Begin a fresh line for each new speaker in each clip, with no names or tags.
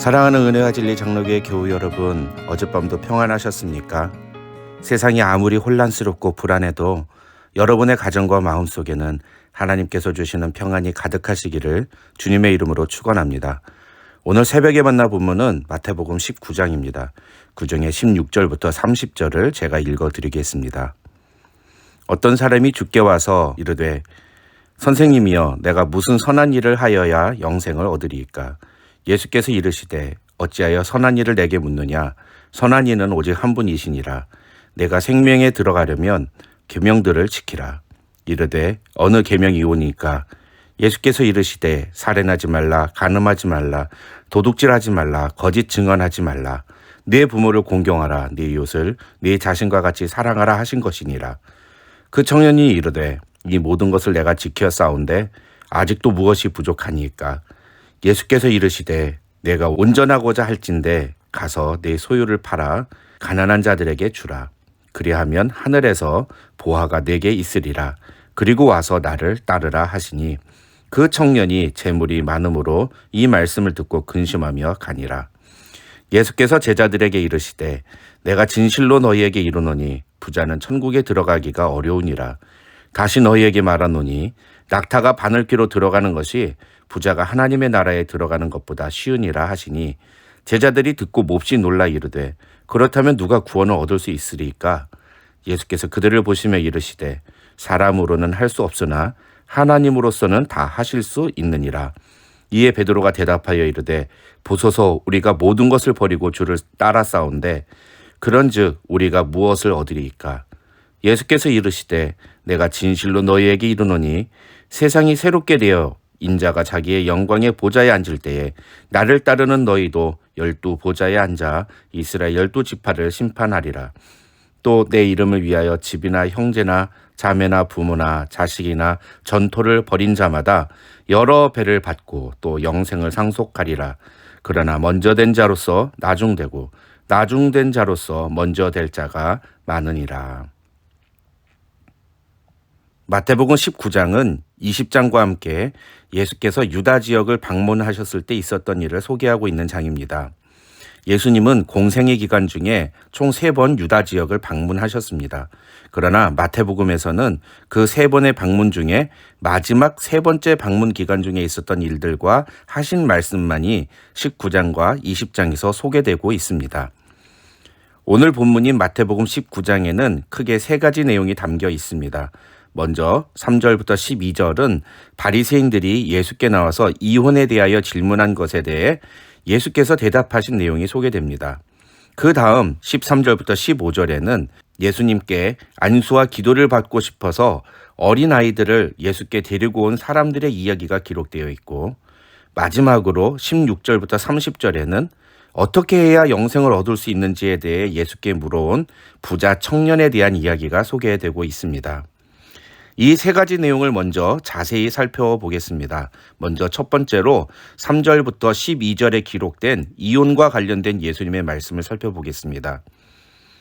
사랑하는 은혜와 진리 장로교회 교우 여러분, 어젯밤도 평안하셨습니까? 세상이 아무리 혼란스럽고 불안해도 여러분의 가정과 마음속에는 하나님께서 주시는 평안이 가득하시기를 주님의 이름으로 축원합니다. 오늘 새벽에 만나 본문은 마태복음 19장입니다. 그중에 16절부터 30절을 제가 읽어드리겠습니다. 어떤 사람이 주께 와서 이르되 선생님이여, 내가 무슨 선한 일을 하여야 영생을 얻으리이까? 예수께서 이르시되 어찌하여 선한 일을 내게 묻느냐? 선한 이는 오직 한 분이시니라. 내가 생명에 들어가려면 계명들을 지키라. 이르되 어느 계명이 오니까? 예수께서 이르시되 살인하지 말라, 간음하지 말라, 도둑질하지 말라, 거짓 증언하지 말라, 네 부모를 공경하라, 네 이웃을 네 자신과 같이 사랑하라 하신 것이니라. 그 청년이 이르되 이 모든 것을 내가 지켜 싸운데 아직도 무엇이 부족하니까? 예수께서 이르시되 내가 온전하고자 할진대 가서 내 소유를 팔아 가난한 자들에게 주라. 그리하면 하늘에서 보화가 내게 있으리라. 그리고 와서 나를 따르라 하시니 그 청년이 재물이 많음으로 이 말씀을 듣고 근심하며 가니라. 예수께서 제자들에게 이르시되 내가 진실로 너희에게 이르노니 부자는 천국에 들어가기가 어려우니라. 다시 너희에게 말하노니 낙타가 바늘귀로 들어가는 것이 부자가 하나님의 나라에 들어가는 것보다 쉬우니라 하시니 제자들이 듣고 몹시 놀라 이르되 그렇다면 누가 구원을 얻을 수 있으리까? 예수께서 그들을 보시며 이르시되 사람으로는 할 수 없으나 하나님으로서는 다 하실 수 있느니라. 이에 베드로가 대답하여 이르되 보소서, 우리가 모든 것을 버리고 주를 따라 싸운데 그런즉 우리가 무엇을 얻으리이까? 예수께서 이르시되 내가 진실로 너희에게 이르노니 세상이 새롭게 되어 인자가 자기의 영광의 보좌에 앉을 때에 나를 따르는 너희도 12 보좌에 앉아 이스라엘 12지파를 심판하리라. 또 내 이름을 위하여 집이나 형제나 자매나 부모나 자식이나 전토를 벌인 자마다 여러 배를 받고 또 영생을 상속하리라. 그러나 먼저 된 자로서 나중되고 나중된 자로서 먼저 될 자가 많으니라. 마태복음 19장은 20장과 함께 예수께서 유다 지역을 방문하셨을 때 있었던 일을 소개하고 있는 장입니다. 예수님은 공생의 기간 중에 총 3번 유다 지역을 방문하셨습니다. 그러나 마태복음에서는 그 3번의 방문 중에 마지막 3번째 방문 기간 중에 있었던 일들과 하신 말씀만이 19장과 20장에서 소개되고 있습니다. 오늘 본문인 마태복음 19장에는 크게 3가지 내용이 담겨 있습니다. 먼저 3절부터 12절은 바리새인들이 예수께 나와서 이혼에 대하여 질문한 것에 대해 예수께서 대답하신 내용이 소개됩니다. 그 다음 13절부터 15절에는 예수님께 안수와 기도를 받고 싶어서 어린아이들을 예수께 데리고 온 사람들의 이야기가 기록되어 있고, 마지막으로 16절부터 30절에는 어떻게 해야 영생을 얻을 수 있는지에 대해 예수께 물어온 부자 청년에 대한 이야기가 소개되고 있습니다. 이 3가지 내용을 먼저 자세히 살펴보겠습니다. 먼저 첫 번째로 3절부터 12절에 기록된 이혼과 관련된 예수님의 말씀을 살펴보겠습니다.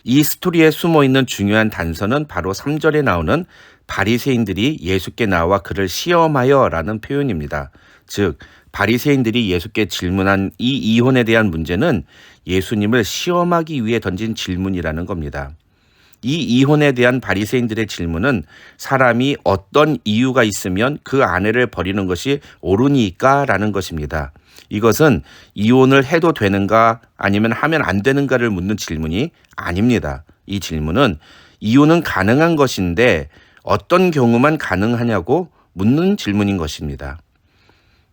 이 스토리에 숨어있는 중요한 단서는 바로 3절에 나오는 바리새인들이 예수께 나와 그를 시험하여 라는 표현입니다. 즉 바리새인들이 예수께 질문한 이 이혼에 대한 문제는 예수님을 시험하기 위해 던진 질문이라는 겁니다. 이 이혼에 대한 바리새인들의 질문은 사람이 어떤 이유가 있으면 그 아내를 버리는 것이 옳으니까 라는 것입니다. 이것은 이혼을 해도 되는가 아니면 하면 안 되는가를 묻는 질문이 아닙니다. 이 질문은 이혼은 가능한 것인데 어떤 경우만 가능하냐고 묻는 질문인 것입니다.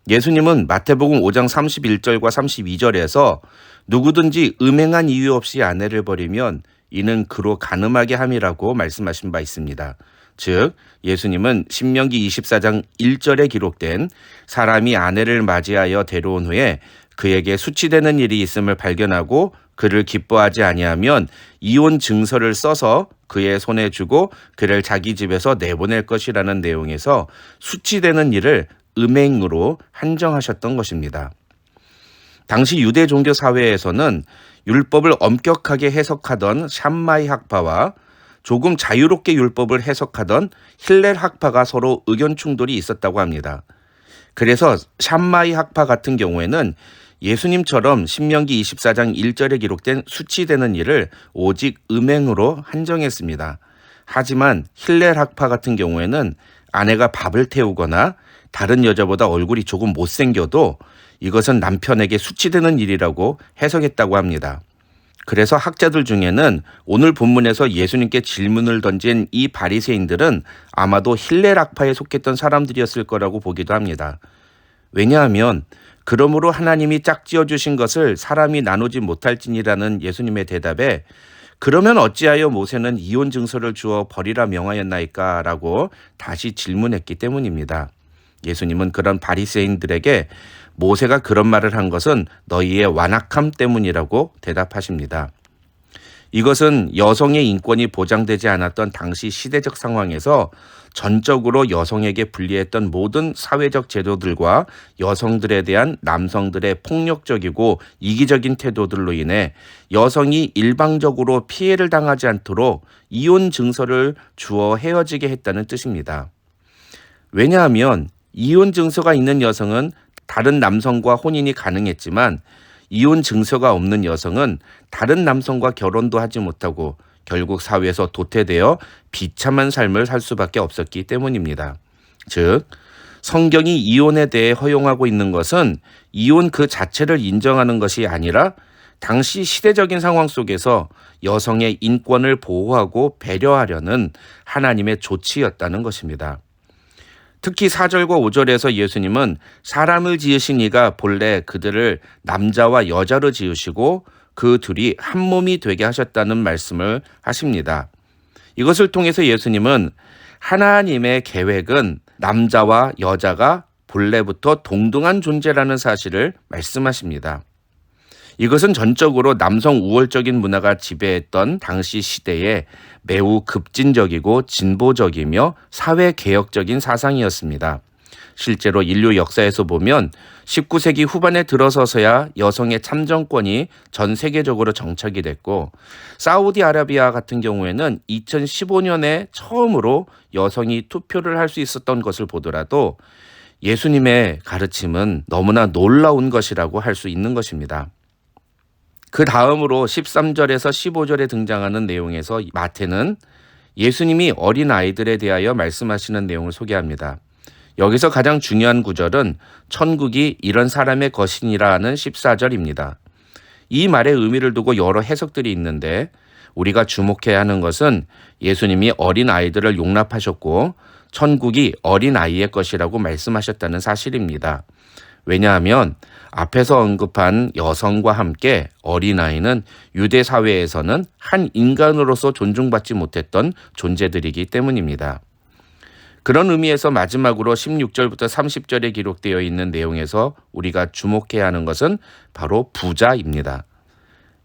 예수님은 마태복음 5장 31절과 32절에서 누구든지 음행한 이유 없이 아내를 버리면 이는 그로 간음하게 함이라고 말씀하신 바 있습니다. 즉 예수님은 신명기 24장 1절에 기록된 사람이 아내를 맞이하여 데려온 후에 그에게 수치되는 일이 있음을 발견하고 그를 기뻐하지 아니하면 이혼 증서를 써서 그의 손에 주고 그를 자기 집에서 내보낼 것이라는 내용에서 수치되는 일을 음행으로 한정하셨던 것입니다. 당시 유대 종교 사회에서는 율법을 엄격하게 해석하던 샴마이 학파와 조금 자유롭게 율법을 해석하던 힐렐 학파가 서로 의견 충돌이 있었다고 합니다. 그래서 샴마이 학파 같은 경우에는 예수님처럼 신명기 24장 1절에 기록된 수치되는 일을 오직 음행으로 한정했습니다. 하지만 힐렐 학파 같은 경우에는 아내가 밥을 태우거나 다른 여자보다 얼굴이 조금 못생겨도 이것은 남편에게 수치되는 일이라고 해석했다고 합니다. 그래서 학자들 중에는 오늘 본문에서 예수님께 질문을 던진 이 바리새인들은 아마도 힐렐 학파에 속했던 사람들이었을 거라고 보기도 합니다. 왜냐하면 그러므로 하나님이 짝지어 주신 것을 사람이 나누지 못할지니라는 예수님의 대답에 그러면 어찌하여 모세는 이혼 증서를 주어 버리라 명하였나이까? 라고 다시 질문했기 때문입니다. 예수님은 그런 바리새인들에게 모세가 그런 말을 한 것은 너희의 완악함 때문이라고 대답하십니다. 이것은 여성의 인권이 보장되지 않았던 당시 시대적 상황에서 전적으로 여성에게 불리했던 모든 사회적 제도들과 여성들에 대한 남성들의 폭력적이고 이기적인 태도들로 인해 여성이 일방적으로 피해를 당하지 않도록 이혼 증서를 주어 헤어지게 했다는 뜻입니다. 왜냐하면 이혼 증서가 있는 여성은 다른 남성과 혼인이 가능했지만 이혼 증서가 없는 여성은 다른 남성과 결혼도 하지 못하고 결국 사회에서 도태되어 비참한 삶을 살 수밖에 없었기 때문입니다. 즉, 성경이 이혼에 대해 허용하고 있는 것은 이혼 그 자체를 인정하는 것이 아니라 당시 시대적인 상황 속에서 여성의 인권을 보호하고 배려하려는 하나님의 조치였다는 것입니다. 특히 4절과 5절에서 예수님은 사람을 지으신 이가 본래 그들을 남자와 여자로 지으시고 그 둘이 한 몸이 되게 하셨다는 말씀을 하십니다. 이것을 통해서 예수님은 하나님의 계획은 남자와 여자가 본래부터 동등한 존재라는 사실을 말씀하십니다. 이것은 전적으로 남성 우월적인 문화가 지배했던 당시 시대에 매우 급진적이고 진보적이며 사회개혁적인 사상이었습니다. 실제로 인류 역사에서 보면 19세기 후반에 들어서서야 여성의 참정권이 전 세계적으로 정착이 됐고 사우디아라비아 같은 경우에는 2015년에 처음으로 여성이 투표를 할 수 있었던 것을 보더라도 예수님의 가르침은 너무나 놀라운 것이라고 할 수 있는 것입니다. 그 다음으로 13절에서 15절에 등장하는 내용에서 마태는 예수님이 어린 아이들에 대하여 말씀하시는 내용을 소개합니다. 여기서 가장 중요한 구절은 천국이 이런 사람의 것이니라는 14절입니다. 이 말의 의미를 두고 여러 해석들이 있는데 우리가 주목해야 하는 것은 예수님이 어린 아이들을 용납하셨고 천국이 어린 아이의 것이라고 말씀하셨다는 사실입니다. 왜냐하면 앞에서 언급한 여성과 함께 어린아이는 유대 사회에서는 한 인간으로서 존중받지 못했던 존재들이기 때문입니다. 그런 의미에서 마지막으로 16절부터 30절에 기록되어 있는 내용에서 우리가 주목해야 하는 것은 바로 부자입니다.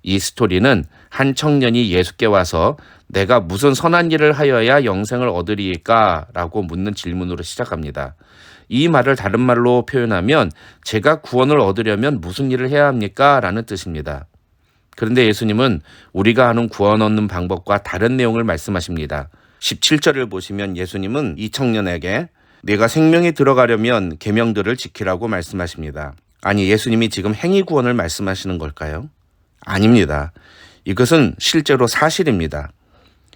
이 스토리는 한 청년이 예수께 와서 내가 무슨 선한 일을 하여야 영생을 얻으리까? 라고 묻는 질문으로 시작합니다. 이 말을 다른 말로 표현하면 제가 구원을 얻으려면 무슨 일을 해야 합니까? 라는 뜻입니다. 그런데 예수님은 우리가 아는 구원 얻는 방법과 다른 내용을 말씀하십니다. 17절을 보시면 예수님은 이 청년에게 내가 생명에 들어가려면 계명들을 지키라고 말씀하십니다. 아니, 예수님이 지금 행위 구원을 말씀하시는 걸까요? 아닙니다. 이것은 실제로 사실입니다.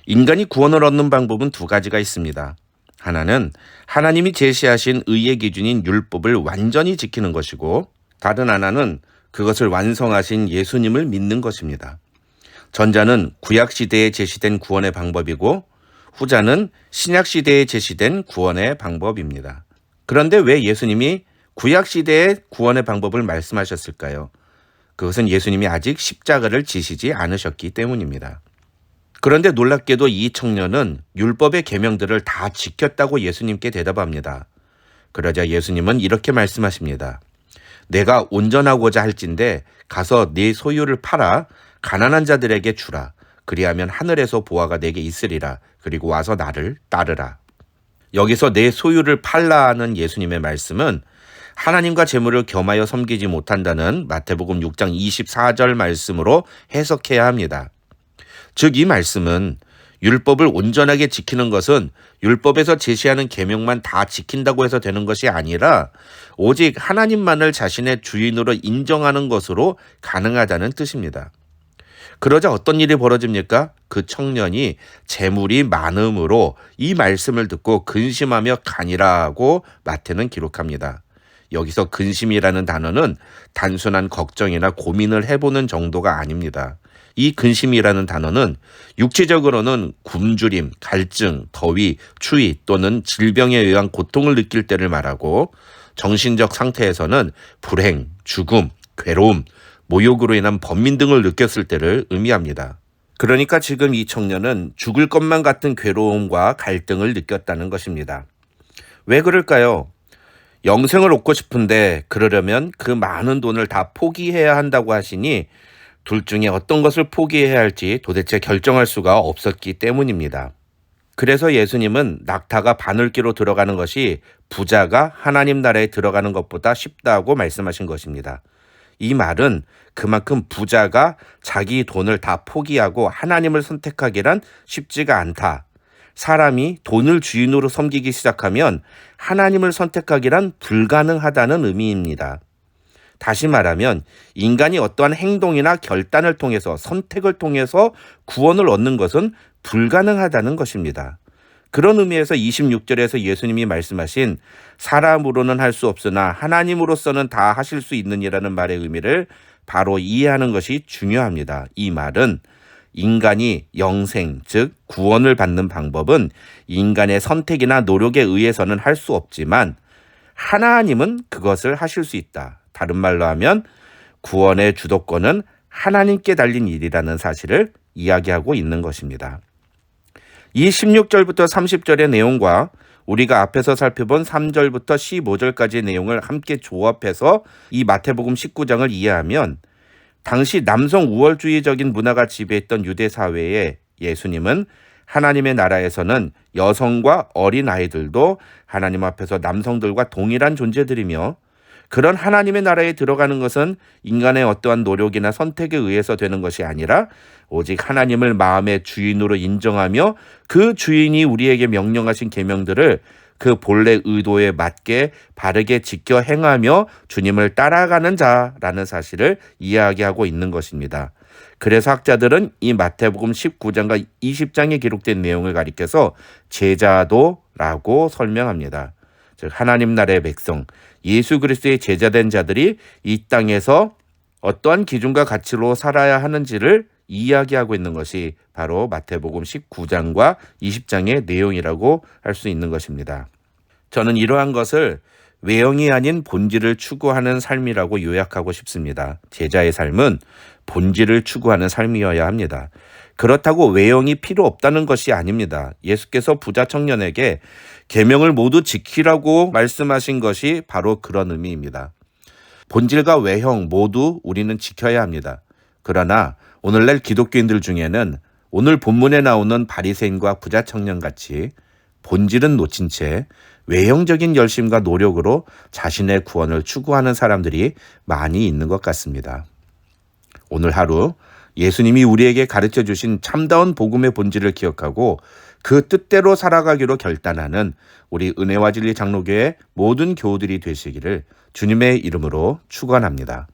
인간이 구원을 얻는 방법은 두 가지가 있습니다. 하나는 하나님이 제시하신 의의 기준인 율법을 완전히 지키는 것이고 다른 하나는 그것을 완성하신 예수님을 믿는 것입니다. 전자는 구약시대에 제시된 구원의 방법이고 후자는 신약시대에 제시된 구원의 방법입니다. 그런데 왜 예수님이 구약시대의 구원의 방법을 말씀하셨을까요? 그것은 예수님이 아직 십자가를 지시지 않으셨기 때문입니다. 그런데 놀랍게도 이 청년은 율법의 계명들을 다 지켰다고 예수님께 대답합니다. 그러자 예수님은 이렇게 말씀하십니다. 내가 온전하고자 할진대 가서 네 소유를 팔아 가난한 자들에게 주라. 그리하면 하늘에서 보화가 내게 있으리라. 그리고 와서 나를 따르라. 여기서 내 소유를 팔라는 예수님의 말씀은 하나님과 재물을 겸하여 섬기지 못한다는 마태복음 6장 24절 말씀으로 해석해야 합니다. 즉 이 말씀은 율법을 온전하게 지키는 것은 율법에서 제시하는 계명만 다 지킨다고 해서 되는 것이 아니라 오직 하나님만을 자신의 주인으로 인정하는 것으로 가능하다는 뜻입니다. 그러자 어떤 일이 벌어집니까? 그 청년이 재물이 많음으로 이 말씀을 듣고 근심하며 가니라고 마태는 기록합니다. 여기서 근심이라는 단어는 단순한 걱정이나 고민을 해보는 정도가 아닙니다. 이 근심이라는 단어는 육체적으로는 굶주림, 갈증, 더위, 추위 또는 질병에 의한 고통을 느낄 때를 말하고 정신적 상태에서는 불행, 죽음, 괴로움, 모욕으로 인한 번민 등을 느꼈을 때를 의미합니다. 그러니까 지금 이 청년은 죽을 것만 같은 괴로움과 갈등을 느꼈다는 것입니다. 왜 그럴까요? 영생을 얻고 싶은데 그러려면 그 많은 돈을 다 포기해야 한다고 하시니 둘 중에 어떤 것을 포기해야 할지 도대체 결정할 수가 없었기 때문입니다. 그래서 예수님은 낙타가 바늘기로 들어가는 것이 부자가 하나님 나라에 들어가는 것보다 쉽다고 말씀하신 것입니다. 이 말은 그만큼 부자가 자기 돈을 다 포기하고 하나님을 선택하기란 쉽지가 않다. 사람이 돈을 주인으로 섬기기 시작하면 하나님을 선택하기란 불가능하다는 의미입니다. 다시 말하면 인간이 어떠한 행동이나 결단을 통해서 선택을 통해서 구원을 얻는 것은 불가능하다는 것입니다. 그런 의미에서 26절에서 예수님이 말씀하신 사람으로는 할 수 없으나 하나님으로서는 다 하실 수 있느니라는 말의 의미를 바로 이해하는 것이 중요합니다. 이 말은 인간이 영생, 즉 구원을 받는 방법은 인간의 선택이나 노력에 의해서는 할 수 없지만 하나님은 그것을 하실 수 있다. 다른 말로 하면 구원의 주도권은 하나님께 달린 일이라는 사실을 이야기하고 있는 것입니다. 이 16절부터 30절의 내용과 우리가 앞에서 살펴본 3절부터 15절까지의 내용을 함께 조합해서 이 마태복음 19장을 이해하면 당시 남성 우월주의적인 문화가 지배했던 유대 사회에 예수님은 하나님의 나라에서는 여성과 어린아이들도 하나님 앞에서 남성들과 동일한 존재들이며 그런 하나님의 나라에 들어가는 것은 인간의 어떠한 노력이나 선택에 의해서 되는 것이 아니라 오직 하나님을 마음의 주인으로 인정하며 그 주인이 우리에게 명령하신 계명들을 그 본래 의도에 맞게 바르게 지켜 행하며 주님을 따라가는 자라는 사실을 이야기하고 있는 것입니다. 그래서 학자들은 이 마태복음 19장과 20장에 기록된 내용을 가리켜서 제자도라고 설명합니다. 즉 하나님 나라의 백성, 예수 그리스도의 제자된 자들이 이 땅에서 어떠한 기준과 가치로 살아야 하는지를 이야기하고 있는 것이 바로 마태복음 19장과 20장의 내용이라고 할 수 있는 것입니다. 저는 이러한 것을 외형이 아닌 본질을 추구하는 삶이라고 요약하고 싶습니다. 제자의 삶은 본질을 추구하는 삶이어야 합니다. 그렇다고 외형이 필요 없다는 것이 아닙니다. 예수께서 부자 청년에게 계명을 모두 지키라고 말씀하신 것이 바로 그런 의미입니다. 본질과 외형 모두 우리는 지켜야 합니다. 그러나 오늘날 기독교인들 중에는 오늘 본문에 나오는 바리새인과 부자 청년같이 본질은 놓친 채 외형적인 열심과 노력으로 자신의 구원을 추구하는 사람들이 많이 있는 것 같습니다. 오늘 하루 예수님이 우리에게 가르쳐 주신 참다운 복음의 본질을 기억하고 그 뜻대로 살아가기로 결단하는 우리 은혜와 진리 장로교회 모든 교우들이 되시기를 주님의 이름으로 축원합니다.